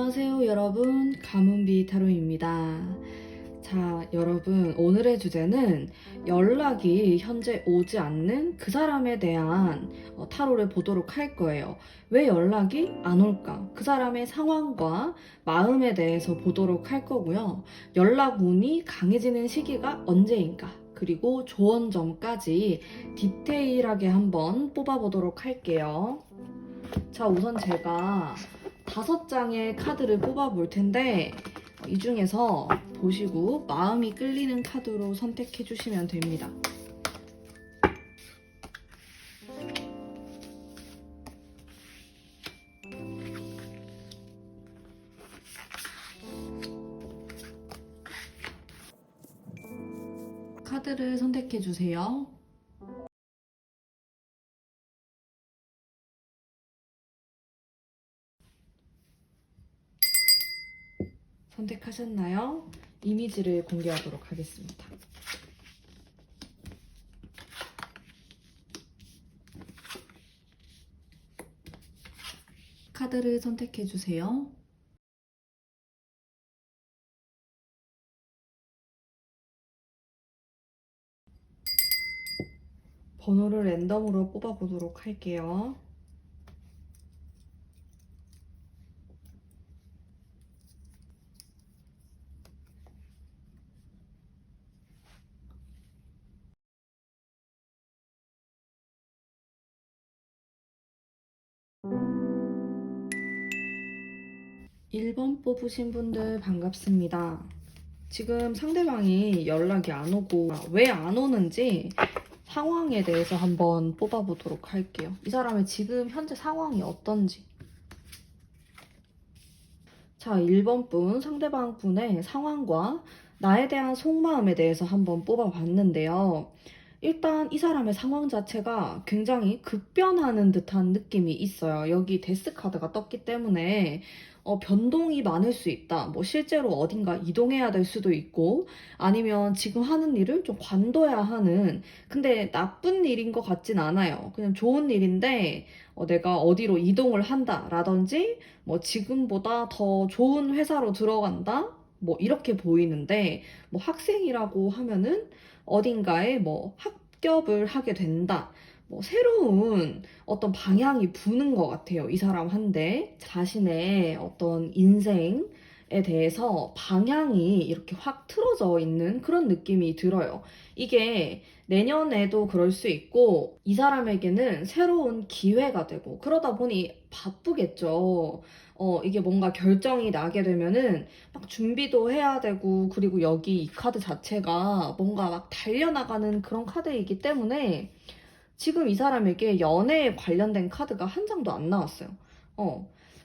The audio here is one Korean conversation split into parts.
안녕하세요 여러분, 가문비 타로입니다. 자, 여러분, 오늘의 주제는 연락이 현재 오지 않는 그 사람에 대한 타로를 보도록 할 거예요. 왜 연락이 안 올까? 그 사람의 상황과 마음에 대해서 보도록 할 거고요. 연락 운이 강해지는 시기가 언제인가? 그리고 조언점까지 디테일하게 한번 뽑아보도록 할게요. 자, 우선 제가 5장의 카드를 뽑아 볼 텐데 이 중에서 보시고 마음이 끌리는 카드로 선택해 주시면 됩니다. 카드를 선택해 주세요. 선택하셨나요? 이미지를 공개하도록 하겠습니다. 카드를 선택해 주세요. 번호를 랜덤으로 뽑아보도록 할게요. (1번) 뽑으신 분들 반갑습니다. 지금 상대방이 연락이 안 오고 왜 안 오는지 상황에 대해서 한번 뽑아보도록 할게요. 이 사람의 지금 현재 상황이 어떤지. 자, 1번 분, 상대방 분의 상황과 나에 대한 속마음에 대해서 한번 뽑아봤는데요. 일단 이 사람의 상황 자체가 굉장히 급변하는 듯한 느낌이 있어요. 여기 데스 카드가 떴기 때문에 변동이 많을 수 있다. 뭐 실제로 어딘가 이동해야 될 수도 있고 아니면 지금 하는 일을 좀 관둬야 하는, 근데 나쁜 일인 것 같진 않아요. 그냥 좋은 일인데 내가 어디로 이동을 한다라든지 뭐 지금보다 더 좋은 회사로 들어간다? 뭐 이렇게 보이는데, 뭐 학생이라고 하면은 어딘가에 뭐 합격을 하게 된다. 뭐 새로운 어떤 방향이 부는 것 같아요. 이 사람한테 자신의 어떤 인생에 대해서 방향이 이렇게 확 틀어져 있는 그런 느낌이 들어요. 이게 내년에도 그럴 수 있고 이 사람에게는 새로운 기회가 되고 그러다 보니 바쁘겠죠. 이게 뭔가 결정이 나게 되면은 막 준비도 해야 되고, 그리고 여기 이 카드 자체가 뭔가 막 달려나가는 그런 카드이기 때문에 지금 이 사람에게 연애에 관련된 카드가 한 장도 안 나왔어요.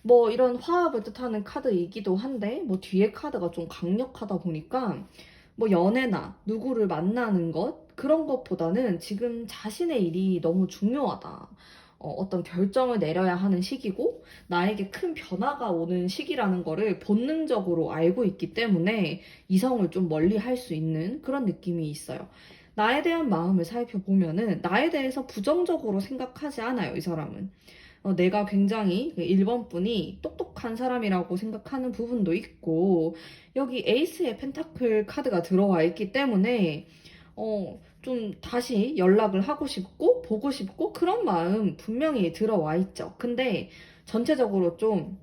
뭐 이런 화합을 뜻하는 카드이기도 한데 뭐 뒤에 카드가 좀 강력하다 보니까 뭐 연애나 누구를 만나는 것 그런 것보다는 지금 자신의 일이 너무 중요하다. 어떤 결정을 내려야 하는 시기고 나에게 큰 변화가 오는 시기라는 거를 본능적으로 알고 있기 때문에 이성을 좀 멀리 할 수 있는 그런 느낌이 있어요. 나에 대한 마음을 살펴보면은 나에 대해서 부정적으로 생각하지 않아요, 이 사람은. 내가 굉장히 1번 분이 똑똑한 사람이라고 생각하는 부분도 있고, 여기 에이스의 펜타클 카드가 들어와 있기 때문에 좀 다시 연락을 하고 싶고 보고 싶고 그런 마음 분명히 들어와 있죠. 근데 전체적으로 좀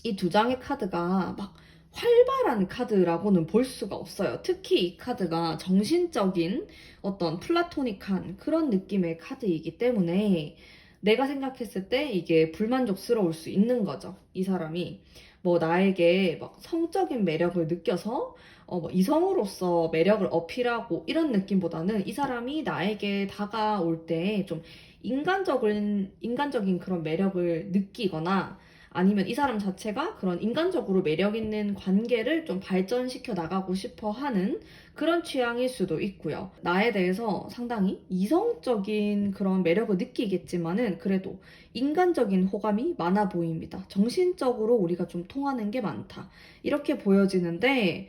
이 2장의 카드가 막 활발한 카드라고는 볼 수가 없어요. 특히 이 카드가 정신적인 어떤 플라토닉한 그런 느낌의 카드이기 때문에 내가 생각했을 때 이게 불만족스러울 수 있는 거죠. 이 사람이 뭐 나에게 막 성적인 매력을 느껴서 뭐 이성으로서 매력을 어필하고 이런 느낌보다는 이 사람이 나에게 다가올 때 좀 인간적인 그런 매력을 느끼거나 아니면 이 사람 자체가 그런 인간적으로 매력 있는 관계를 좀 발전시켜 나가고 싶어 하는 그런 취향일 수도 있고요. 나에 대해서 상당히 이성적인 그런 매력을 느끼겠지만은 그래도 인간적인 호감이 많아 보입니다. 정신적으로 우리가 좀 통하는 게 많다. 이렇게 보여지는데,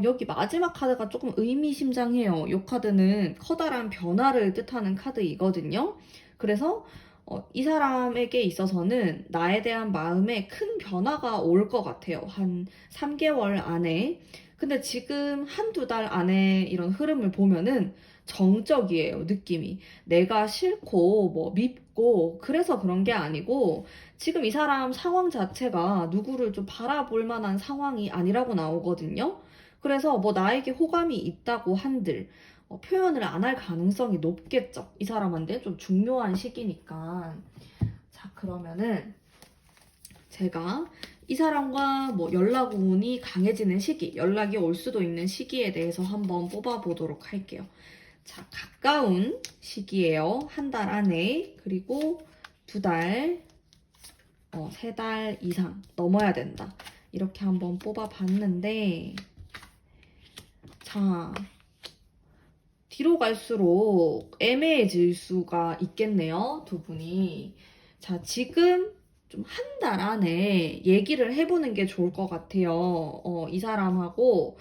여기 마지막 카드가 조금 의미심장해요. 이 카드는 커다란 변화를 뜻하는 카드이거든요. 그래서 이 사람에게 있어서는 나에 대한 마음에 큰 변화가 올 것 같아요. 한 3개월 안에. 근데 지금 한두 달 안에 이런 흐름을 보면은 정적이에요, 느낌이. 내가 싫고, 뭐, 밉고, 그래서 그런 게 아니고, 지금 이 사람 상황 자체가 누구를 좀 바라볼 만한 상황이 아니라고 나오거든요. 그래서 뭐 나에게 호감이 있다고 한들, 표현을 안 할 가능성이 높겠죠. 이 사람한테 좀 중요한 시기니까. 자, 그러면은 제가 이 사람과 뭐 연락 운이 강해지는 시기, 연락이 올 수도 있는 시기에 대해서 한번 뽑아보도록 할게요. 자, 가까운 시기예요. 한 달 안에. 그리고 2달, 3달 이상 넘어야 된다. 이렇게 한번 뽑아봤는데, 자, 뒤로 갈수록 애매해질 수가 있겠네요, 두 분이. 자, 지금 좀 한 달 안에 얘기를 해보는 게 좋을 것 같아요. 이 사람하고.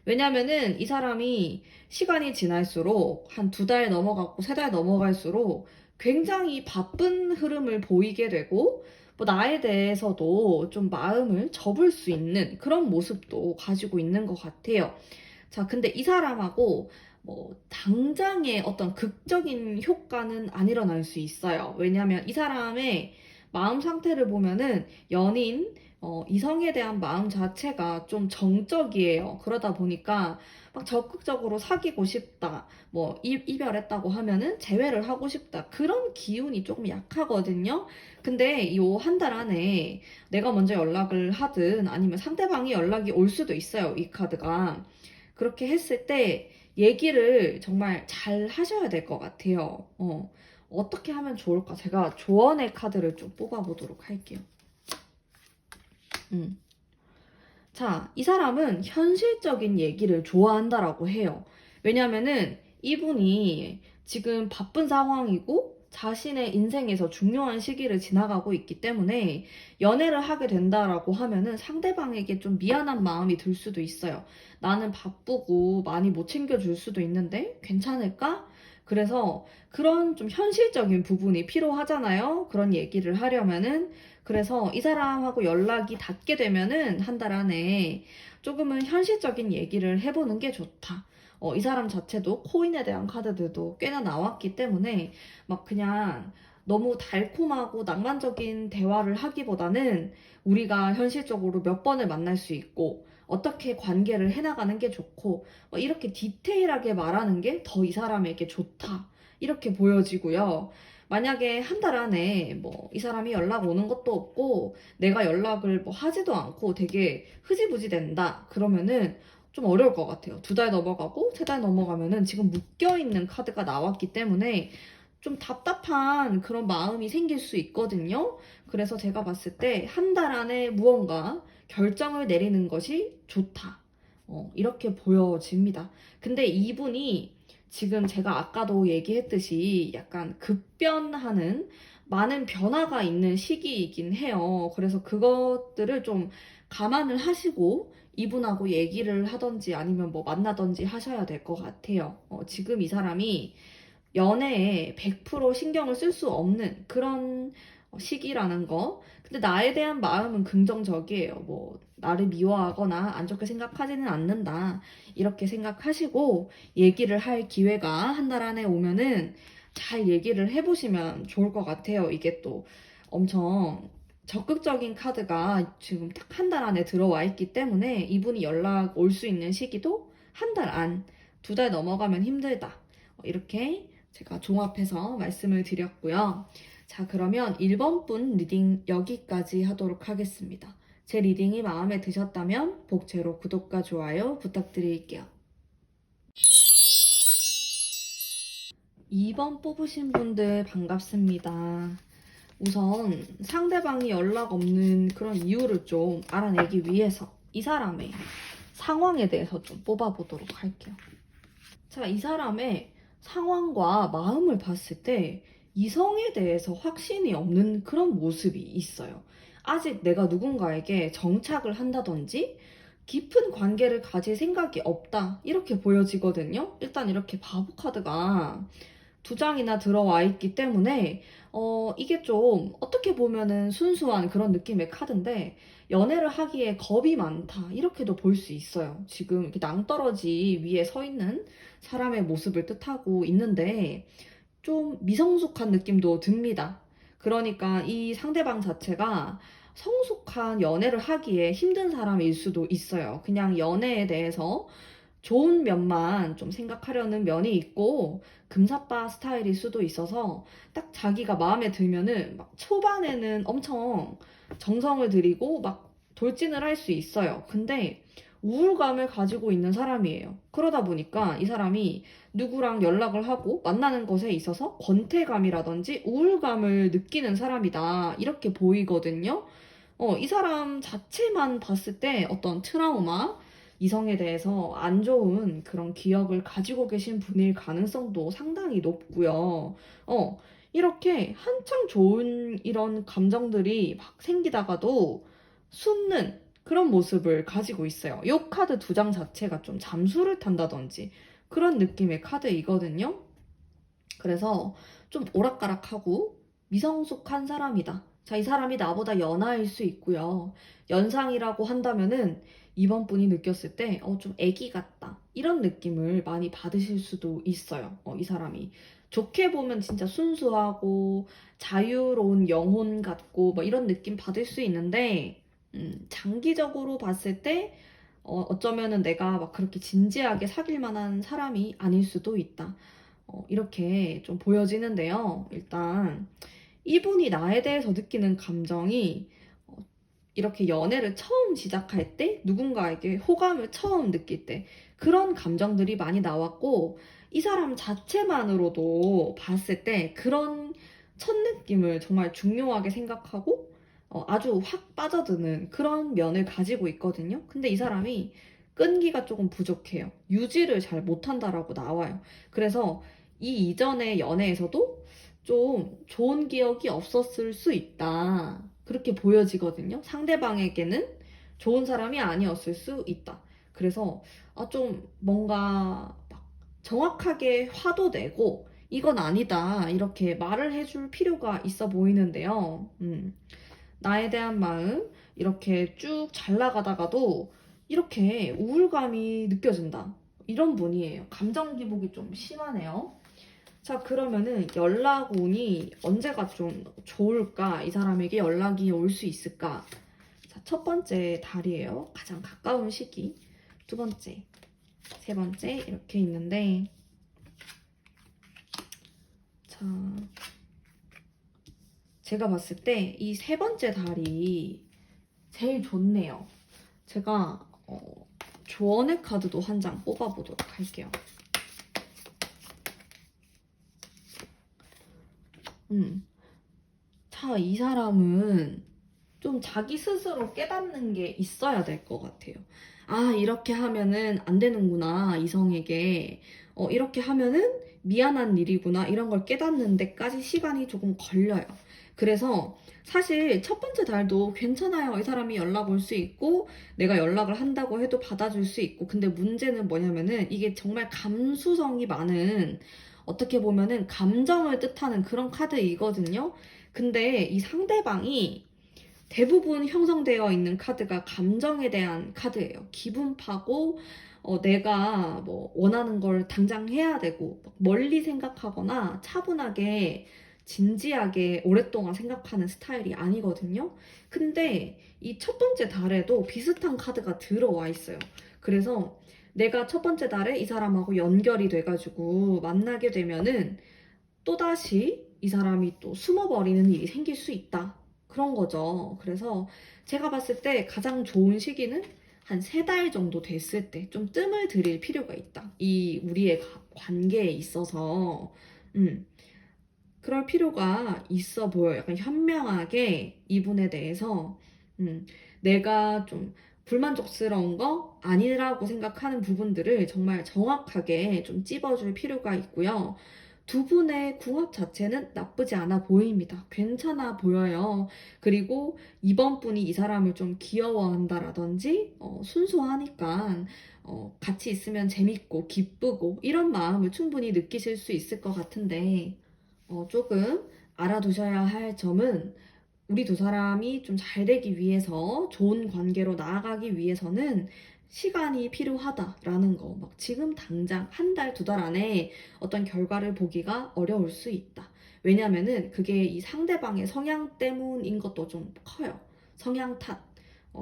왜냐면은 이 사람이 시간이 지날수록 한 2달 넘어가고 3달 넘어갈수록 굉장히 바쁜 흐름을 보이게 되고, 뭐 나에 대해서도 좀 마음을 접을 수 있는 그런 모습도 가지고 있는 것 같아요. 자, 근데 이 사람하고 뭐 당장의 어떤 극적인 효과는 안 일어날 수 있어요. 왜냐하면 이 사람의 마음 상태를 보면은 연인, 이성에 대한 마음 자체가 좀 정적이에요. 그러다 보니까 막 적극적으로 사귀고 싶다. 뭐 이별했다고 하면은 재회를 하고 싶다. 그런 기운이 조금 약하거든요. 근데 이 한 달 안에 내가 먼저 연락을 하든 아니면 상대방이 연락이 올 수도 있어요. 이 카드가. 그렇게 했을 때 얘기를 정말 잘 하셔야 될 것 같아요. 어떻게 하면 좋을까? 제가 조언의 카드를 좀 뽑아보도록 할게요. 음. 자, 이 사람은 현실적인 얘기를 좋아한다라고 해요. 왜냐면은 이분이 지금 바쁜 상황이고 자신의 인생에서 중요한 시기를 지나가고 있기 때문에 연애를 하게 된다라고 하면은 상대방에게 좀 미안한 마음이 들 수도 있어요. 나는 바쁘고 많이 못 챙겨줄 수도 있는데 괜찮을까? 그래서 그런 좀 현실적인 부분이 필요하잖아요. 그런 얘기를 하려면은 그래서 이 사람하고 연락이 닿게 되면은 한 달 안에 조금은 현실적인 얘기를 해보는 게 좋다. 이 사람 자체도 코인에 대한 카드들도 꽤나 나왔기 때문에 막 그냥 너무 달콤하고 낭만적인 대화를 하기보다는 우리가 현실적으로 몇 번을 만날 수 있고 어떻게 관계를 해나가는 게 좋고 이렇게 디테일하게 말하는 게 더 이 사람에게 좋다. 이렇게 보여지고요. 만약에 한 달 안에 뭐 이 사람이 연락 오는 것도 없고 내가 연락을 뭐 하지도 않고 되게 흐지부지 된다. 그러면은 좀 어려울 것 같아요. 2달 넘어가고 3달 넘어가면은 지금 묶여있는 카드가 나왔기 때문에 좀 답답한 그런 마음이 생길 수 있거든요. 그래서 제가 봤을 때 한 달 안에 무언가 결정을 내리는 것이 좋다. 이렇게 보여집니다. 근데 이분이 지금 제가 아까도 얘기했듯이 약간 급변하는 많은 변화가 있는 시기이긴 해요. 그래서 그것들을 좀 감안을 하시고 이분하고 얘기를 하던지 아니면 뭐 만나던지 하셔야 될 것 같아요. 지금 이 사람이 연애에 100% 신경을 쓸 수 없는 그런 시기라는 거. 근데 나에 대한 마음은 긍정적이에요. 뭐, 나를 미워하거나 안 좋게 생각하지는 않는다. 이렇게 생각하시고 얘기를 할 기회가 한 달 안에 오면은 잘 얘기를 해보시면 좋을 것 같아요. 이게 또 엄청 적극적인 카드가 지금 딱 한 달 안에 들어와 있기 때문에 이분이 연락 올 수 있는 시기도 한 달 안, 2달 넘어가면 힘들다. 이렇게 제가 종합해서 말씀을 드렸고요. 자, 그러면 1번 분 리딩 여기까지 하도록 하겠습니다. 제 리딩이 마음에 드셨다면 복제로 구독과 좋아요 부탁드릴게요. 2번 뽑으신 분들 반갑습니다. 우선 상대방이 연락 없는 그런 이유를 좀 알아내기 위해서 이 사람의 상황에 대해서 좀 뽑아보도록 할게요. 자, 이 사람의 상황과 마음을 봤을 때 이성에 대해서 확신이 없는 그런 모습이 있어요. 아직 내가 누군가에게 정착을 한다든지 깊은 관계를 가질 생각이 없다. 이렇게 보여지거든요. 일단 이렇게 바보 카드가 두 장이나 들어와 있기 때문에 이게 좀 어떻게 보면은 순수한 그런 느낌의 카드인데 연애를 하기에 겁이 많다 이렇게도 볼 수 있어요. 지금 이렇게 낭떠러지 위에 서 있는 사람의 모습을 뜻하고 있는데 좀 미성숙한 느낌도 듭니다. 그러니까 이 상대방 자체가 성숙한 연애를 하기에 힘든 사람일 수도 있어요. 그냥 연애에 대해서 좋은 면만 좀 생각하려는 면이 있고 금사빠 스타일일 수도 있어서 딱 자기가 마음에 들면은 막 초반에는 엄청 정성을 들이고 막 돌진을 할 수 있어요. 근데 우울감을 가지고 있는 사람이에요. 그러다 보니까 이 사람이 누구랑 연락을 하고 만나는 것에 있어서 권태감이라든지 우울감을 느끼는 사람이다. 이렇게 보이거든요. 이 사람 자체만 봤을 때 어떤 트라우마, 이성에 대해서 안 좋은 그런 기억을 가지고 계신 분일 가능성도 상당히 높고요. 이렇게 한창 좋은 이런 감정들이 막 생기다가도 숨는 그런 모습을 가지고 있어요. 이 카드 두 장 자체가 좀 잠수를 탄다든지 그런 느낌의 카드이거든요. 그래서 좀 오락가락하고 미성숙한 사람이다. 자, 이 사람이 나보다 연하일 수 있고요. 연상이라고 한다면은 이번 분이 느꼈을 때, 좀 애기 같다. 이런 느낌을 많이 받으실 수도 있어요. 이 사람이. 좋게 보면 진짜 순수하고 자유로운 영혼 같고 뭐 이런 느낌 받을 수 있는데, 장기적으로 봤을 때, 어쩌면은 내가 막 그렇게 진지하게 사귈 만한 사람이 아닐 수도 있다. 이렇게 좀 보여지는데요. 일단 이분이 나에 대해서 느끼는 감정이 어, 이렇게 연애를 처음 시작할 때 누군가에게 호감을 처음 느낄 때 그런 감정들이 많이 나왔고 이 사람 자체만으로도 봤을 때 그런 첫 느낌을 정말 중요하게 생각하고 아주 확 빠져드는 그런 면을 가지고 있거든요. 근데 이 사람이 끈기가 조금 부족해요. 유지를 잘 못한다라고 나와요. 그래서 이 이전의 연애에서도 좀 좋은 기억이 없었을 수 있다. 그렇게 보여지거든요. 상대방에게는 좋은 사람이 아니었을 수 있다. 그래서 좀 뭔가 막 정확하게 화도 내고 이건 아니다. 이렇게 말을 해줄 필요가 있어 보이는데요. 나에 대한 마음 이렇게 쭉 잘 나가다가도 이렇게 우울감이 느껴진다. 이런 분이에요. 감정 기복이 좀 심하네요. 자, 그러면은 연락 운이 언제가 좀 좋을까? 이 사람에게 연락이 올 수 있을까? 자, 첫 번째 달이에요. 가장 가까운 시기. 두 번째, 세 번째 이렇게 있는데 자, 제가 봤을 때 이 세 번째 달이 제일 좋네요. 제가 조언의 카드도 한 장 뽑아보도록 할게요. 자, 이 사람은 좀 자기 스스로 깨닫는 게 있어야 될 것 같아요. 아, 이렇게 하면은 안 되는구나, 이성에게. 이렇게 하면은 미안한 일이구나, 이런 걸 깨닫는 데까지 시간이 조금 걸려요. 그래서 사실 첫 번째 달도 괜찮아요. 이 사람이 연락 올 수 있고, 내가 연락을 한다고 해도 받아줄 수 있고. 근데 문제는 뭐냐면은 이게 정말 감수성이 많은, 어떻게 보면은 감정을 뜻하는 그런 카드이거든요. 근데 이 상대방이 대부분 형성되어 있는 카드가 감정에 대한 카드예요. 기분파고, 내가 뭐 원하는 걸 당장 해야 되고, 막 멀리 생각하거나 차분하게, 진지하게 오랫동안 생각하는 스타일이 아니거든요. 근데 이 첫 번째 달에도 비슷한 카드가 들어와 있어요. 그래서 내가 첫 번째 달에 이 사람하고 연결이 돼가지고 만나게 되면은 또다시 이 사람이 또 숨어버리는 일이 생길 수 있다. 그런 거죠. 그래서 제가 봤을 때 가장 좋은 시기는 한 3달 정도 됐을 때 좀 뜸을 들일 필요가 있다. 이 우리의 관계에 있어서. 음, 그럴 필요가 있어 보여요. 약간 현명하게 이분에 대해서 내가 좀 불만족스러운 거 아니라고 생각하는 부분들을 정말 정확하게 좀 찝어줄 필요가 있고요. 두 분의 궁합 자체는 나쁘지 않아 보입니다. 괜찮아 보여요. 그리고 이번 분이 이 사람을 좀 귀여워한다라든지 순수하니까 같이 있으면 재밌고 기쁘고 이런 마음을 충분히 느끼실 수 있을 것 같은데 조금 알아두셔야 할 점은 우리 두 사람이 좀 잘 되기 위해서 좋은 관계로 나아가기 위해서는 시간이 필요하다라는 거. 막 지금 당장 한 달, 두 달 안에 어떤 결과를 보기가 어려울 수 있다. 왜냐면은 그게 이 상대방의 성향 때문인 것도 좀 커요. 성향 탓.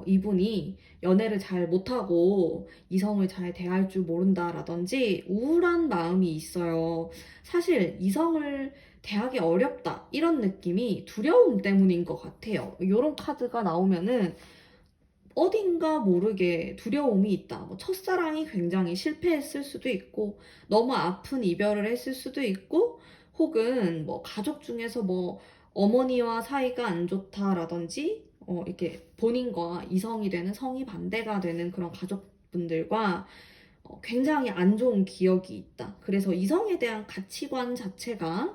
이분이 연애를 잘 못하고 이성을 잘 대할 줄 모른다라든지 우울한 마음이 있어요. 사실 이성을 대하기 어렵다 이런 느낌이 두려움 때문인 것 같아요. 이런 카드가 나오면은 어딘가 모르게 두려움이 있다. 뭐 첫사랑이 굉장히 실패했을 수도 있고 너무 아픈 이별을 했을 수도 있고 혹은 뭐 가족 중에서 뭐 어머니와 사이가 안 좋다라든지 이렇게 본인과 이성이 되는 성이 반대가 되는 그런 가족분들과 굉장히 안 좋은 기억이 있다. 그래서 이성에 대한 가치관 자체가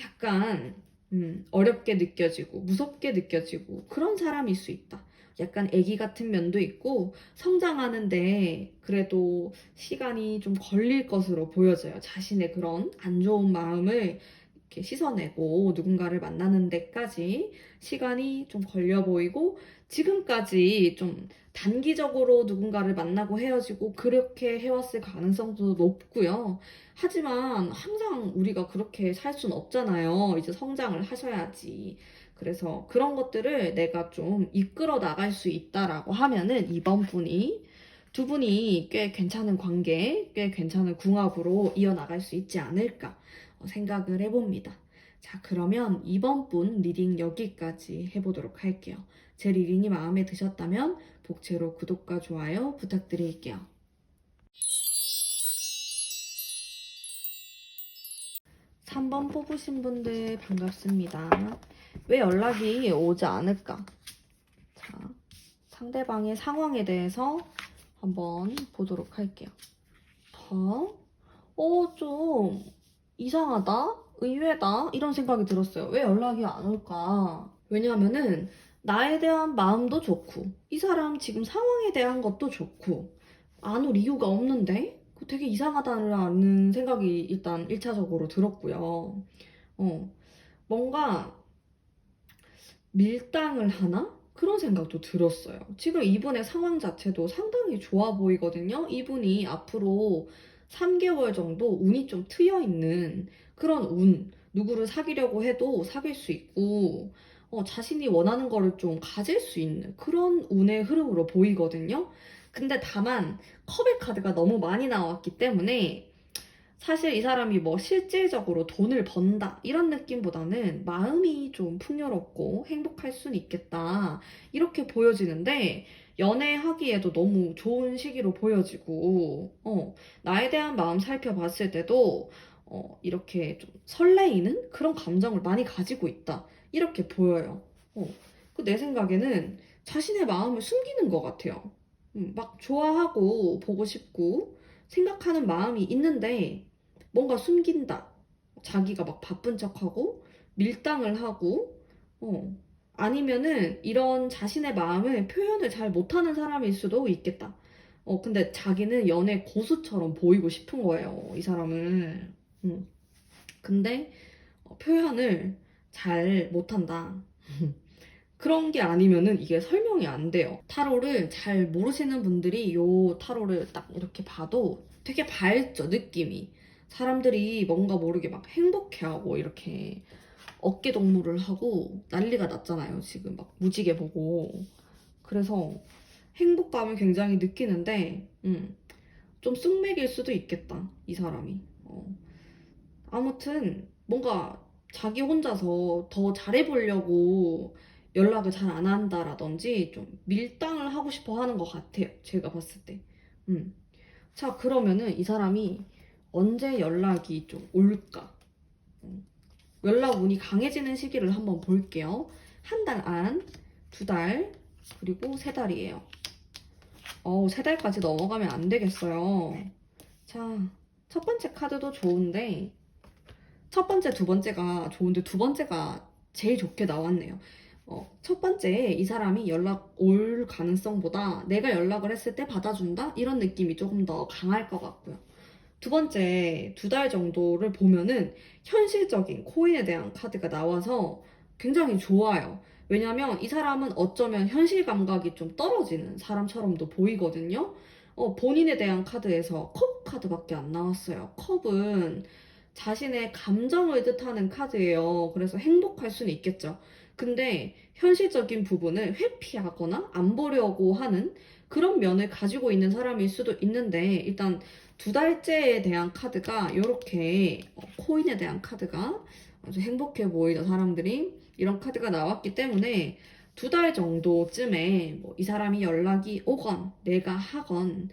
약간 어렵게 느껴지고 무섭게 느껴지고 그런 사람일 수 있다. 약간 애기 같은 면도 있고 성장하는데 그래도 시간이 좀 걸릴 것으로 보여져요. 자신의 그런 안 좋은 마음을 이렇게 씻어내고 누군가를 만나는 데까지 시간이 좀 걸려 보이고 지금까지 좀 단기적으로 누군가를 만나고 헤어지고 그렇게 해왔을 가능성도 높고요. 하지만 항상 우리가 그렇게 살 순 없잖아요. 이제 성장을 하셔야지. 그래서 그런 것들을 내가 좀 이끌어 나갈 수 있다라고 하면은 이번 분이 두 분이 꽤 괜찮은 관계, 꽤 괜찮은 궁합으로 이어나갈 수 있지 않을까 생각을 해봅니다. 자, 그러면 이번 분 리딩 여기까지 해보도록 할게요. 제 리딩이 마음에 드셨다면 복채로 구독과 좋아요 부탁드릴게요. 3번 뽑으신 분들 반갑습니다. 왜 연락이 오지 않을까? 자, 상대방의 상황에 대해서 한번 보도록 할게요. 좀 이상하다? 의외다? 이런 생각이 들었어요. 왜 연락이 안 올까? 왜냐하면은 나에 대한 마음도 좋고 이 사람 지금 상황에 대한 것도 좋고 안 올 이유가 없는데? 되게 이상하다는 생각이 일단 1차적으로 들었고요. 어, 뭔가 밀당을 하나? 그런 생각도 들었어요. 지금 이분의 상황 자체도 상당히 좋아 보이거든요. 이분이 앞으로 3개월 정도 운이 좀 트여 있는 그런 운. 누구를 사귀려고 해도 사귈 수 있고, 자신이 원하는 거를 좀 가질 수 있는 그런 운의 흐름으로 보이거든요. 근데 다만 컵의 카드가 너무 많이 나왔기 때문에 사실 이 사람이 뭐 실질적으로 돈을 번다 이런 느낌보다는 마음이 좀 풍요롭고 행복할 수는 있겠다 이렇게 보여지는데 연애하기에도 너무 좋은 시기로 보여지고 나에 대한 마음 살펴봤을 때도 이렇게 좀 설레이는 그런 감정을 많이 가지고 있다 이렇게 보여요. 내 생각에는 자신의 마음을 숨기는 것 같아요. 막 좋아하고 보고 싶고 생각하는 마음이 있는데 뭔가 숨긴다. 자기가 막 바쁜 척하고 밀당을 하고 아니면은 이런 자신의 마음을 표현을 잘 못하는 사람일 수도 있겠다. 근데 자기는 연애 고수처럼 보이고 싶은 거예요. 이 사람은. 근데 표현을 잘 못한다. 그런 게 아니면은 이게 설명이 안 돼요. 타로를 잘 모르시는 분들이 요 타로를 딱 이렇게 봐도 되게 밝죠, 느낌이. 사람들이 뭔가 모르게 막 행복해하고 이렇게 어깨 동무를 하고 난리가 났잖아요. 지금 막 무지개 보고. 그래서 행복감을 굉장히 느끼는데, 좀 쑥맥일 수도 있겠다, 이 사람이. 아무튼 뭔가 자기 혼자서 더 잘해보려고 연락을 잘 안 한다라든지 좀 밀당을 하고 싶어 하는 것 같아요. 제가 봤을 때. 자, 그러면은 이 사람이 언제 연락이 좀 올까? 연락 운이 강해지는 시기를 한번 볼게요. 한 달 안, 두 달, 그리고 세 달이에요. 세 달까지 넘어가면 안 되겠어요. 자, 첫 번째 카드도 좋은데 첫 번째, 두 번째가 좋은데 두 번째가 제일 좋게 나왔네요. 첫 번째, 이 사람이 연락 올 가능성보다 내가 연락을 했을 때 받아준다? 이런 느낌이 조금 더 강할 것 같고요. 두 번째, 두 달 정도를 보면은 현실적인 코인에 대한 카드가 나와서 굉장히 좋아요. 왜냐면 이 사람은 어쩌면 현실 감각이 좀 떨어지는 사람처럼도 보이거든요. 본인에 대한 카드에서 컵 카드밖에 안 나왔어요. 컵은 자신의 감정을 뜻하는 카드예요. 그래서 행복할 수는 있겠죠. 근데 현실적인 부분을 회피하거나 안 보려고 하는 그런 면을 가지고 있는 사람일 수도 있는데, 일단 두 달째에 대한 카드가 이렇게 코인에 대한 카드가 아주 행복해 보이던 사람들이 이런 카드가 나왔기 때문에 두 달 정도쯤에 뭐 이 사람이 연락이 오건 내가 하건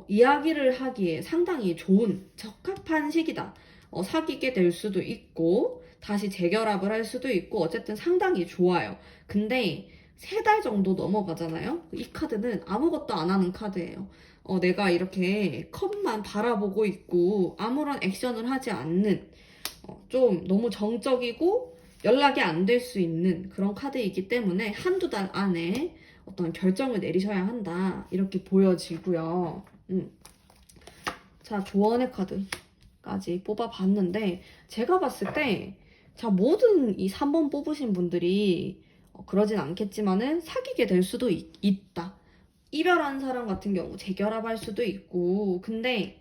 이야기를 하기에 상당히 좋은 적합한 시기다. 사귀게 될 수도 있고 다시 재결합을 할 수도 있고 어쨌든 상당히 좋아요. 근데 세 달 정도 넘어가잖아요. 이 카드는 아무것도 안 하는 카드예요. 내가 이렇게 컵만 바라보고 있고 아무런 액션을 하지 않는 좀 너무 정적이고 연락이 안 될 수 있는 그런 카드이기 때문에 한두 달 안에 어떤 결정을 내리셔야 한다. 이렇게 보여지고요. 자, 조언의 카드까지 뽑아봤는데 제가 봤을 때 자, 모든 이 3번 뽑으신 분들이 그러진 않겠지만은 사귀게 될 수도 있다. 이별한 사람 같은 경우 재결합할 수도 있고 근데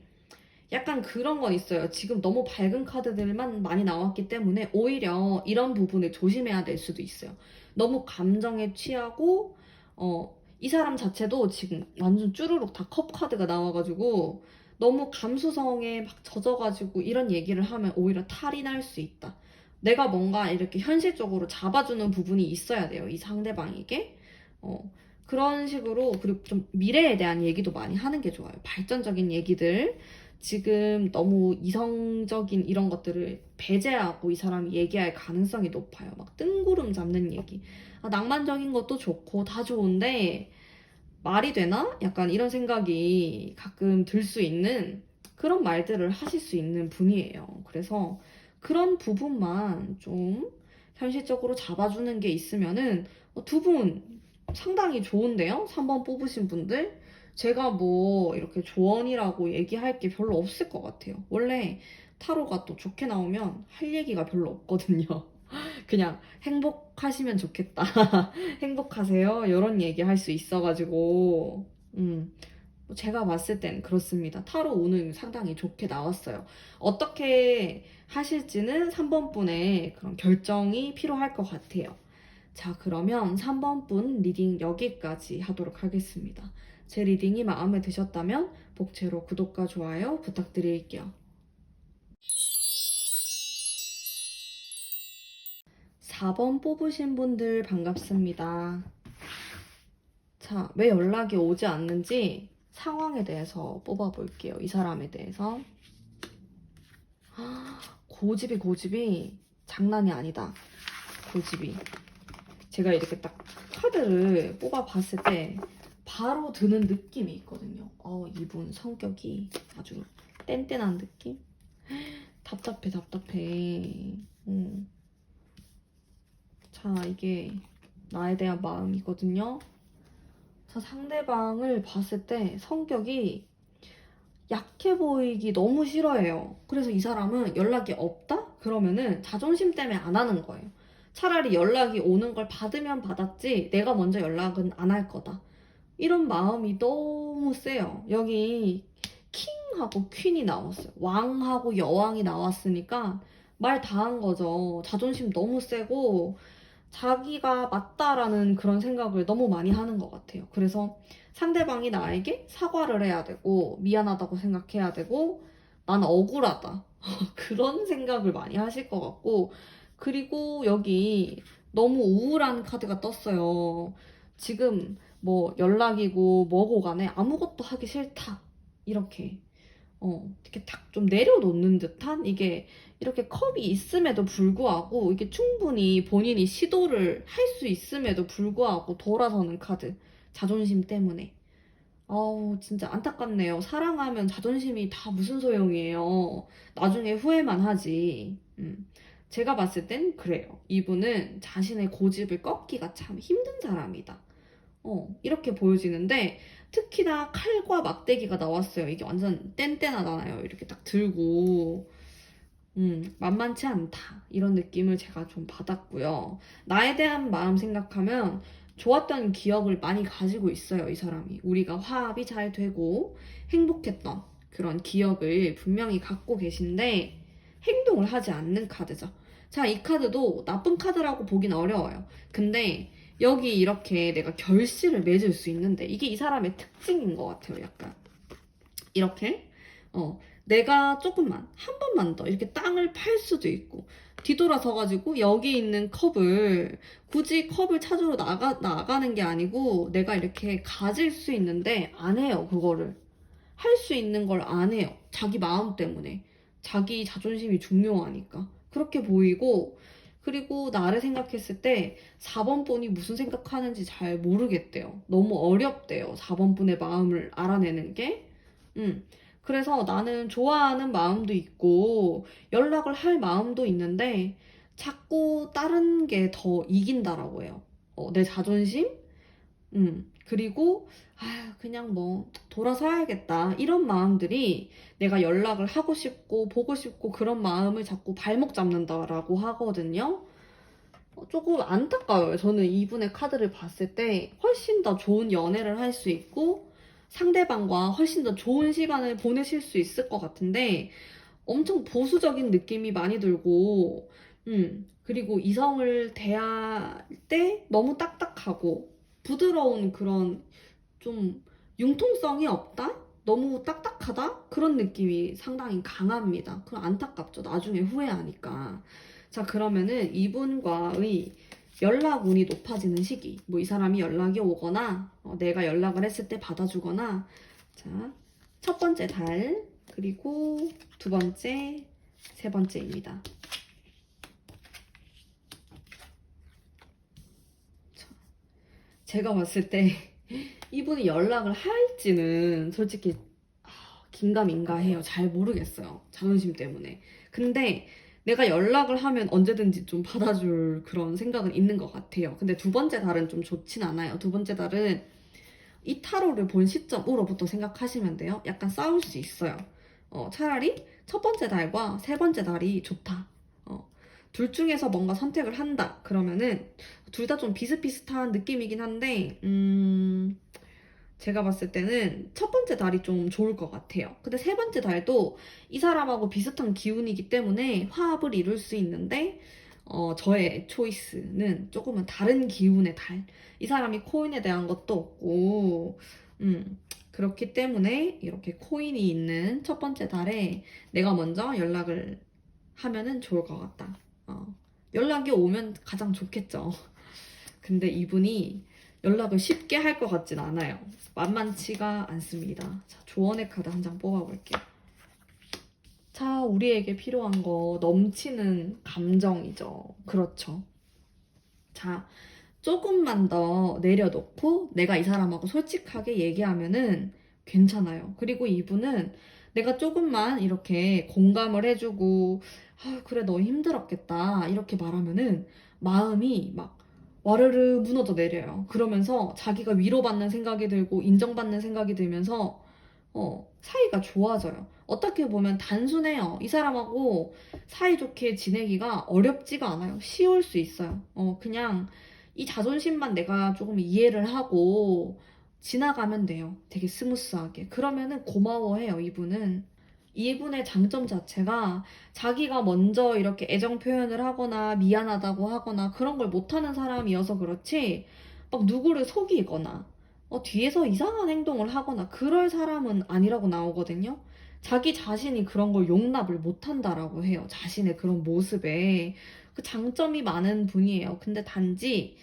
약간 그런 건 있어요. 지금 너무 밝은 카드들만 많이 나왔기 때문에 오히려 이런 부분을 조심해야 될 수도 있어요. 너무 감정에 취하고 이 사람 자체도 지금 완전 쭈루룩 다 컵 카드가 나와가지고 너무 감수성에 막 젖어가지고 이런 얘기를 하면 오히려 탈이 날 수 있다. 내가 뭔가 이렇게 현실적으로 잡아주는 부분이 있어야 돼요. 이 상대방에게. 그런 식으로 그리고 좀 미래에 대한 얘기도 많이 하는 게 좋아요. 발전적인 얘기들. 지금 너무 이성적인 이런 것들을 배제하고 이 사람이 얘기할 가능성이 높아요. 막 뜬구름 잡는 얘기. 낭만적인 것도 좋고 다 좋은데 말이 되나? 약간 이런 생각이 가끔 들 수 있는 그런 말들을 하실 수 있는 분이에요. 그래서 그런 부분만 좀 현실적으로 잡아주는 게 있으면은 두 분 상당히 좋은데요? 3번 뽑으신 분들? 제가 뭐 이렇게 조언이라고 얘기할 게 별로 없을 것 같아요. 원래 타로가 또 좋게 나오면 할 얘기가 별로 없거든요. 그냥 행복하시면 좋겠다. 행복하세요. 이런 얘기 할 수 있어가지고, 제가 봤을 땐 그렇습니다. 타로 오늘 상당히 좋게 나왔어요. 어떻게 하실지는 3번 분의 그런 결정이 필요할 것 같아요. 자, 그러면 3번 분 리딩 여기까지 하도록 하겠습니다. 제 리딩이 마음에 드셨다면 복채로 구독과 좋아요 부탁드릴게요. 4번 뽑으신 분들 반갑습니다. 자, 왜 연락이 오지 않는지 상황에 대해서 뽑아볼게요. 이 사람에 대해서. 고집이 장난이 아니다. 고집이. 제가 이렇게 딱 카드를 뽑아봤을 때 바로 드는 느낌이 있거든요. 이분 성격이 아주 뗀뗀한 느낌? 답답해. 자, 이게 나에 대한 마음이거든요. 자, 상대방을 봤을 때 성격이 약해 보이기 너무 싫어해요. 그래서 이 사람은 연락이 없다? 그러면은 자존심 때문에 안 하는 거예요. 차라리 연락이 오는 걸 받으면 받았지 내가 먼저 연락은 안 할 거다. 이런 마음이 너무 세요. 여기 킹하고 퀸이 나왔어요. 왕하고 여왕이 나왔으니까 말 다 한 거죠. 자존심 너무 세고 자기가 맞다라는 그런 생각을 너무 많이 하는 것 같아요. 그래서 상대방이 나에게 사과를 해야 되고 미안하다고 생각해야 되고 난 억울하다. 그런 생각을 많이 하실 것 같고 그리고 여기 너무 우울한 카드가 떴어요. 지금 뭐 연락이고 뭐고 간에 아무것도 하기 싫다. 이렇게 이렇게 탁 좀 내려놓는 듯한 이게 이렇게 컵이 있음에도 불구하고 이게 충분히 본인이 시도를 할 수 있음에도 불구하고 돌아서는 카드. 자존심 때문에. 아우, 진짜 안타깝네요. 사랑하면 자존심이 다 무슨 소용이에요. 나중에 후회만 하지. 제가 봤을 땐 그래요. 이분은 자신의 고집을 꺾기가 참 힘든 사람이다. 이렇게 보여지는데, 특히나 칼과 막대기가 나왔어요. 이게 완전 뗀뗀하잖아요. 이렇게 딱 들고. 만만치 않다. 이런 느낌을 제가 좀 받았고요. 나에 대한 마음 생각하면 좋았던 기억을 많이 가지고 있어요, 이 사람이. 우리가 화합이 잘 되고 행복했던 그런 기억을 분명히 갖고 계신데 행동을 하지 않는 카드죠. 자, 이 카드도 나쁜 카드라고 보긴 어려워요. 근데 여기 이렇게 내가 결실을 맺을 수 있는데 이게 이 사람의 특징인 것 같아요, 약간. 이렇게 내가 조금만 한 번만 더 이렇게 땅을 팔 수도 있고 뒤돌아서 가지고 여기 있는 컵을 굳이 컵을 찾으러 나가는 게 아니고 내가 이렇게 가질 수 있는데 안 해요. 그거를 할 수 있는 걸 안 해요. 자기 마음 때문에 자기 자존심이 중요하니까 그렇게 보이고, 그리고 나를 생각했을 때 4번 분이 무슨 생각하는지 잘 모르겠대요. 너무 어렵대요. 4번 분의 마음을 알아내는 게. 음. 그래서 나는 좋아하는 마음도 있고, 연락을 할 마음도 있는데, 자꾸 다른 게 더 이긴다라고 해요. 내 자존심? 그리고, 그냥 뭐, 돌아서야겠다. 이런 마음들이 내가 연락을 하고 싶고, 보고 싶고, 그런 마음을 자꾸 발목 잡는다라고 하거든요. 조금 안타까워요. 저는 이분의 카드를 봤을 때 훨씬 더 좋은 연애를 할 수 있고 상대방과 훨씬 더 좋은 시간을 보내실 수 있을 것 같은데 엄청 보수적인 느낌이 많이 들고, 그리고 이성을 대할 때 너무 딱딱하고 부드러운 그런 좀 융통성이 없다? 너무 딱딱하다? 그런 느낌이 상당히 강합니다. 그럼 안타깝죠. 나중에 후회하니까. 자, 그러면은 이분과의 연락 운이 높아지는 시기. 뭐 이 사람이 연락이 오거나, 내가 연락을 했을 때 받아주거나. 자, 첫 번째 달, 그리고 두 번째, 세 번째입니다. 자, 제가 봤을 때 이분이 연락을 할지는 솔직히 긴가민가해요. 잘 모르겠어요. 자존심 때문에. 근데 내가 연락을 하면 언제든지 좀 받아줄 그런 생각은 있는 것 같아요. 근데 두 번째 달은 좀 좋진 않아요. 두 번째 달은 이 타로를 본 시점으로부터 생각하시면 돼요. 약간 싸울 수 있어요. 차라리 첫 번째 달과 세 번째 달이 좋다. 둘 중에서 뭔가 선택을 한다. 그러면은 둘 다 좀 비슷비슷한 느낌이긴 한데, 제가 봤을 때는 첫 번째 달이 좀 좋을 것 같아요. 근데 세 번째 달도 이 사람하고 비슷한 기운이기 때문에 화합을 이룰 수 있는데, 저의 초이스는 조금은 다른 기운의 달. 이 사람이 코인에 대한 것도 없고, 그렇기 때문에 이렇게 코인이 있는 첫 번째 달에 내가 먼저 연락을 하면은 좋을 것 같다. 연락이 오면 가장 좋겠죠. 근데 이분이 연락을 쉽게 할 것 같진 않아요. 만만치가 않습니다. 자, 조언의 카드 한 장 뽑아볼게요. 자, 우리에게 필요한 거 넘치는 감정이죠. 그렇죠. 자, 조금만 더 내려놓고 내가 이 사람하고 솔직하게 얘기하면은 괜찮아요. 그리고 이분은 내가 조금만 이렇게 공감을 해주고, 그래, 너 힘들었겠다. 이렇게 말하면은 마음이 막 와르르 무너져 내려요. 그러면서 자기가 위로받는 생각이 들고 인정받는 생각이 들면서 사이가 좋아져요. 어떻게 보면 단순해요. 이 사람하고 사이좋게 지내기가 어렵지가 않아요. 쉬울 수 있어요. 그냥 이 자존심만 내가 조금 이해를 하고 지나가면 돼요. 되게 스무스하게. 그러면은 고마워해요, 이분은. 이분의 장점 자체가 자기가 먼저 이렇게 애정 표현을 하거나 미안하다고 하거나 그런 걸 못하는 사람이어서 그렇지, 막 누구를 속이거나 뒤에서 이상한 행동을 하거나 그럴 사람은 아니라고 나오거든요. 자기 자신이 그런 걸 용납을 못한다라고 해요. 자신의 그런 모습에. 그 장점이 많은 분이에요. 근데 단지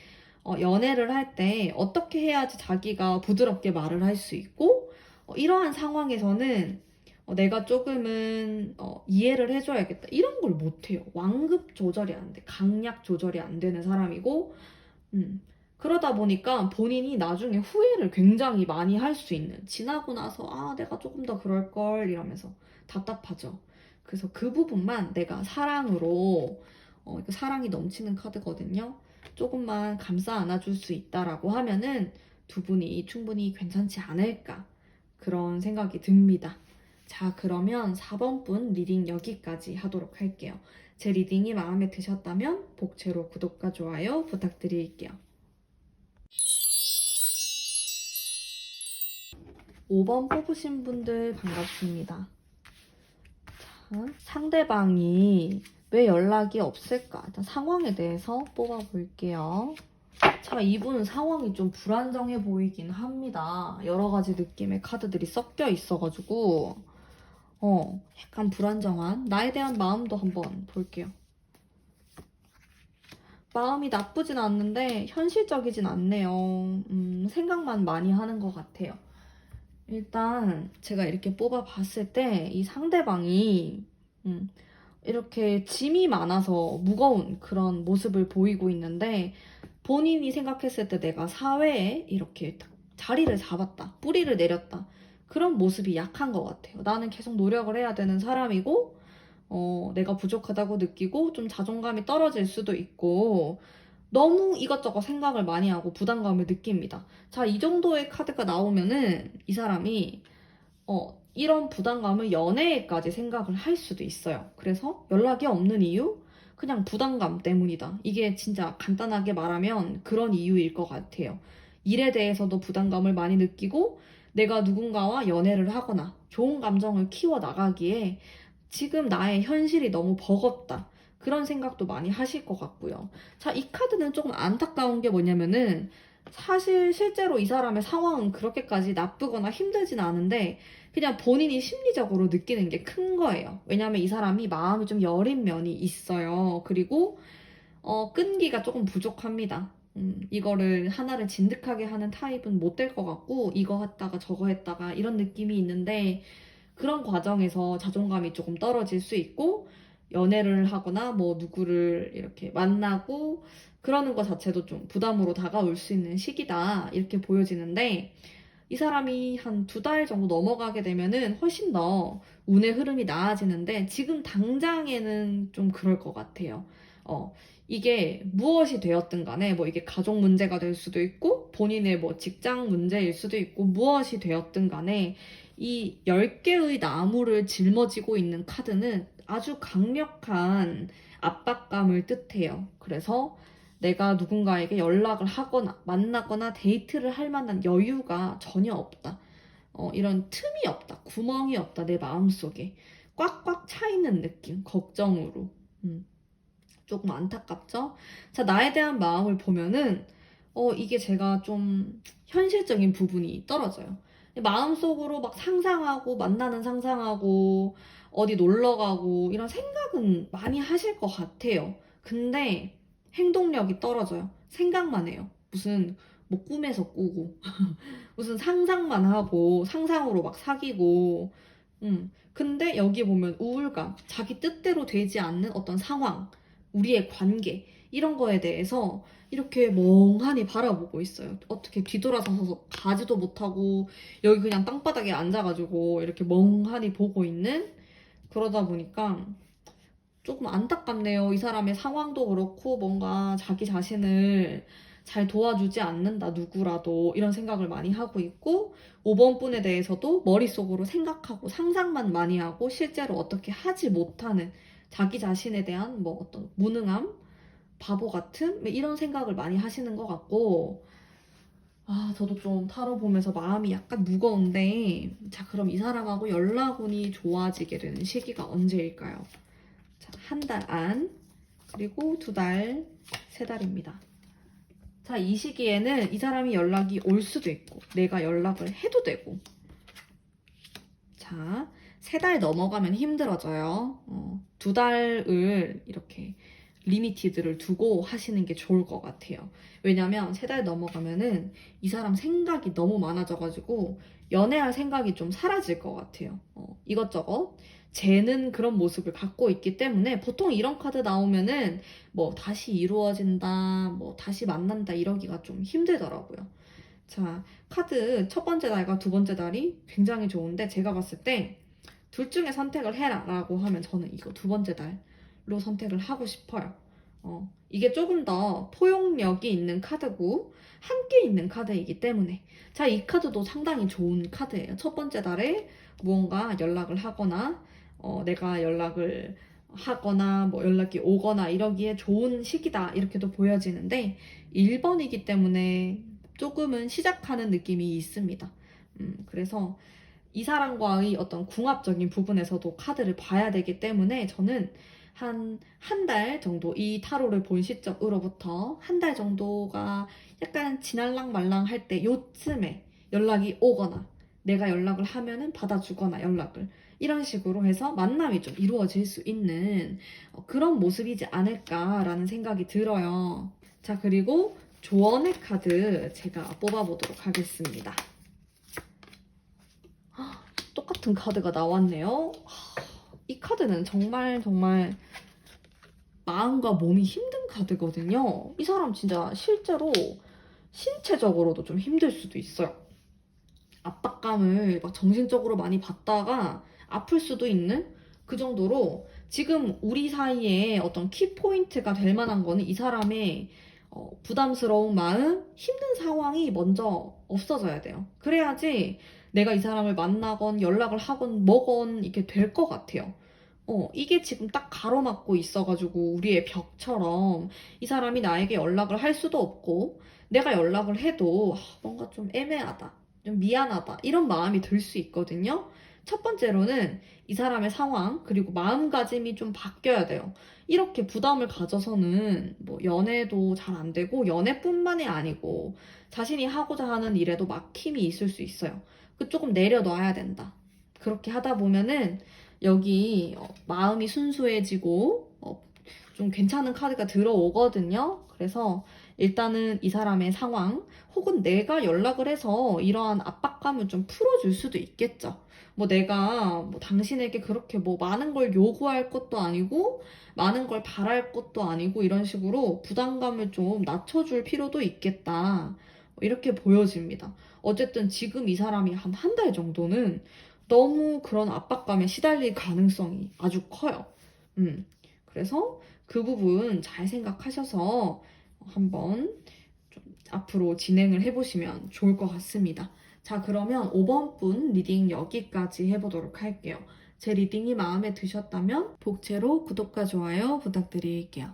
연애를 할 때 어떻게 해야지 자기가 부드럽게 말을 할 수 있고, 이러한 상황에서는 내가 조금은 이해를 해줘야겠다. 이런 걸 못해요. 완급 조절이 안 돼. 강약 조절이 안 되는 사람이고, 음, 그러다 보니까 본인이 나중에 후회를 굉장히 많이 할 수 있는, 지나고 나서 아, 내가 조금 더 그럴걸 이러면서 답답하죠. 그래서 그 부분만 내가 사랑으로, 이거 사랑이 넘치는 카드거든요. 조금만 감싸 안아줄 수 있다라고 하면은 두 분이 충분히 괜찮지 않을까, 그런 생각이 듭니다. 자, 그러면 4번 분 리딩 여기까지 하도록 할게요. 제 리딩이 마음에 드셨다면 복채로 구독과 좋아요 부탁드릴게요. 5번 뽑으신 분들 반갑습니다. 자, 상대방이 왜 연락이 없을까? 일단 상황에 대해서 뽑아볼게요. 자, 이분은 상황이 좀 불안정해 보이긴 합니다. 여러 가지 느낌의 카드들이 섞여 있어가지고 약간 불안정한, 나에 대한 마음도 한번 볼게요. 마음이 나쁘진 않는데 현실적이진 않네요. 생각만 많이 하는 것 같아요. 일단 제가 이렇게 뽑아봤을 때 이 상대방이 이렇게 짐이 많아서 무거운 그런 모습을 보이고 있는데, 본인이 생각했을 때 내가 사회에 이렇게 딱 자리를 잡았다, 뿌리를 내렸다, 그런 모습이 약한 것 같아요. 나는 계속 노력을 해야 되는 사람이고, 내가 부족하다고 느끼고 좀 자존감이 떨어질 수도 있고, 너무 이것저것 생각을 많이 하고 부담감을 느낍니다. 자, 이 정도의 카드가 나오면은 이 사람이 이런 부담감을 연애에까지 생각을 할 수도 있어요. 그래서 연락이 없는 이유? 그냥 부담감 때문이다. 이게 진짜 간단하게 말하면 그런 이유일 것 같아요. 일에 대해서도 부담감을 많이 느끼고, 내가 누군가와 연애를 하거나 좋은 감정을 키워나가기에 지금 나의 현실이 너무 버겁다, 그런 생각도 많이 하실 것 같고요. 자, 이 카드는 조금 안타까운 게 뭐냐면은, 사실 실제로 이 사람의 상황은 그렇게까지 나쁘거나 힘들진 않은데 그냥 본인이 심리적으로 느끼는 게 큰 거예요. 왜냐면 이 사람이 마음이 좀 여린 면이 있어요. 그리고 끈기가 조금 부족합니다. 이거를 하나를 진득하게 하는 타입은 못 될 것 같고, 이거 했다가 저거 했다가 이런 느낌이 있는데, 그런 과정에서 자존감이 조금 떨어질 수 있고, 연애를 하거나 뭐 누구를 이렇게 만나고 그러는 것 자체도 좀 부담으로 다가올 수 있는 시기다, 이렇게 보여지는데, 이 사람이 한 2달 정도 넘어가게 되면은 훨씬 더 운의 흐름이 나아지는데, 지금 당장에는 좀 그럴 것 같아요. 이게 무엇이 되었든 간에, 뭐 이게 가족 문제가 될 수도 있고 본인의 뭐 직장 문제일 수도 있고, 무엇이 되었든 간에 이 10개의 나무를 짊어지고 있는 카드는 아주 강력한 압박감을 뜻해요. 그래서 내가 누군가에게 연락을 하거나 만나거나 데이트를 할 만한 여유가 전혀 없다. 이런 틈이 없다, 구멍이 없다, 내 마음속에 꽉꽉 차 있는 느낌, 걱정으로. 조금 안타깝죠? 자, 나에 대한 마음을 보면은 이게 제가 좀 현실적인 부분이 떨어져요. 마음속으로 막 상상하고, 만나는 상상하고, 어디 놀러 가고 이런 생각은 많이 하실 것 같아요. 근데 행동력이 떨어져요. 생각만 해요. 무슨 뭐 꿈에서 꾸고 무슨 상상만 하고 상상으로 막 사귀고. 근데 여기 보면 우울감, 자기 뜻대로 되지 않는 어떤 상황, 우리의 관계, 이런 거에 대해서 이렇게 멍하니 바라보고 있어요. 어떻게 뒤돌아서서 가지도 못하고 여기 그냥 땅바닥에 앉아가지고 이렇게 멍하니 보고 있는, 그러다 보니까 조금 안타깝네요. 이 사람의 상황도 그렇고 뭔가 자기 자신을 잘 도와주지 않는다, 누구라도, 이런 생각을 많이 하고 있고, 5번 분에 대해서도 머릿속으로 생각하고 상상만 많이 하고 실제로 어떻게 하지 못하는, 자기 자신에 대한 뭐 어떤 무능함, 바보 같은 뭐 이런 생각을 많이 하시는 것 같고. 아, 저도 좀 타로 보면서 마음이 약간 무거운데, 자, 그럼 이 사람하고 연락운이 좋아지게 되는 시기가 언제일까요? 자, 한 달 안, 그리고 2달, 3달입니다. 자, 이 시기에는 이 사람이 연락이 올 수도 있고, 내가 연락을 해도 되고. 자, 3달 넘어가면 힘들어져요. 2달을 이렇게 리미티드를 두고 하시는 게 좋을 것 같아요. 왜냐면 3달 넘어가면은 이 사람 생각이 너무 많아져가지고 연애할 생각이 좀 사라질 것 같아요. 이것저것 재는 그런 모습을 갖고 있기 때문에 보통 이런 카드 나오면은 뭐 다시 이루어진다, 뭐 다시 만난다 이러기가 좀 힘들더라고요. 자, 카드 첫 번째 달과 두 번째 달이 굉장히 좋은데 제가 봤을 때 둘 중에 선택을 해라 라고 하면 저는 이거 두 번째 달로 선택을 하고 싶어요. 이게 조금 더 포용력이 있는 카드고 함께 있는 카드이기 때문에 자, 이 카드도 상당히 좋은 카드예요. 첫 번째 달에 무언가 연락을 하거나 내가 연락을 하거나 뭐 연락이 오거나 이러기에 좋은 시기다 이렇게도 보여지는데 1번이기 때문에 조금은 시작하는 느낌이 있습니다. 그래서 이 사람과의 어떤 궁합적인 부분에서도 카드를 봐야 되기 때문에 저는 한 달 정도, 이 타로를 본 시점으로부터 한 달 정도가 약간 지날랑 말랑 할 때 요쯤에 연락이 오거나 내가 연락을 하면은 받아주거나 연락을 이런 식으로 해서 만남이 좀 이루어질 수 있는 그런 모습이지 않을까라는 생각이 들어요. 자, 그리고 조언의 카드 제가 뽑아보도록 하겠습니다. 똑같은 카드가 나왔네요. 이 카드는 정말 정말 마음과 몸이 힘든 카드거든요. 이 사람 진짜 실제로 신체적으로도 좀 힘들 수도 있어요. 압박감을 막 정신적으로 많이 받다가 아플 수도 있는 그 정도로 지금 우리 사이에 어떤 키포인트가 될 만한 거는 이 사람의 부담스러운 마음, 힘든 상황이 먼저 없어져야 돼요. 그래야지 내가 이 사람을 만나건 연락을 하건 뭐건 이게 될 것 같아요. 이게 지금 딱 가로막고 있어가지고 우리의 벽처럼 이 사람이 나에게 연락을 할 수도 없고 내가 연락을 해도 뭔가 좀 애매하다, 좀 미안하다 이런 마음이 들 수 있거든요. 첫 번째로는 이 사람의 상황 그리고 마음가짐이 좀 바뀌어야 돼요. 이렇게 부담을 가져서는 뭐 연애도 잘 안 되고 연애뿐만이 아니고 자신이 하고자 하는 일에도 막힘이 있을 수 있어요. 그 조금 내려놔야 된다. 그렇게 하다 보면은 여기 마음이 순수해지고 좀 괜찮은 카드가 들어오거든요. 그래서 일단은 이 사람의 상황 혹은 내가 연락을 해서 이러한 압박감을 좀 풀어줄 수도 있겠죠. 뭐 내가 뭐 당신에게 그렇게 뭐 많은 걸 요구할 것도 아니고 많은 걸 바랄 것도 아니고 이런 식으로 부담감을 좀 낮춰줄 필요도 있겠다. 이렇게 보여집니다. 어쨌든 지금 이 사람이 한 달 정도는 너무 그런 압박감에 시달릴 가능성이 아주 커요. 그래서 그 부분 잘 생각하셔서 한번 좀 앞으로 진행을 해보시면 좋을 것 같습니다. 자, 그러면 5번 분 리딩 여기까지 해보도록 할게요. 제 리딩이 마음에 드셨다면 복채로 구독과 좋아요 부탁드릴게요.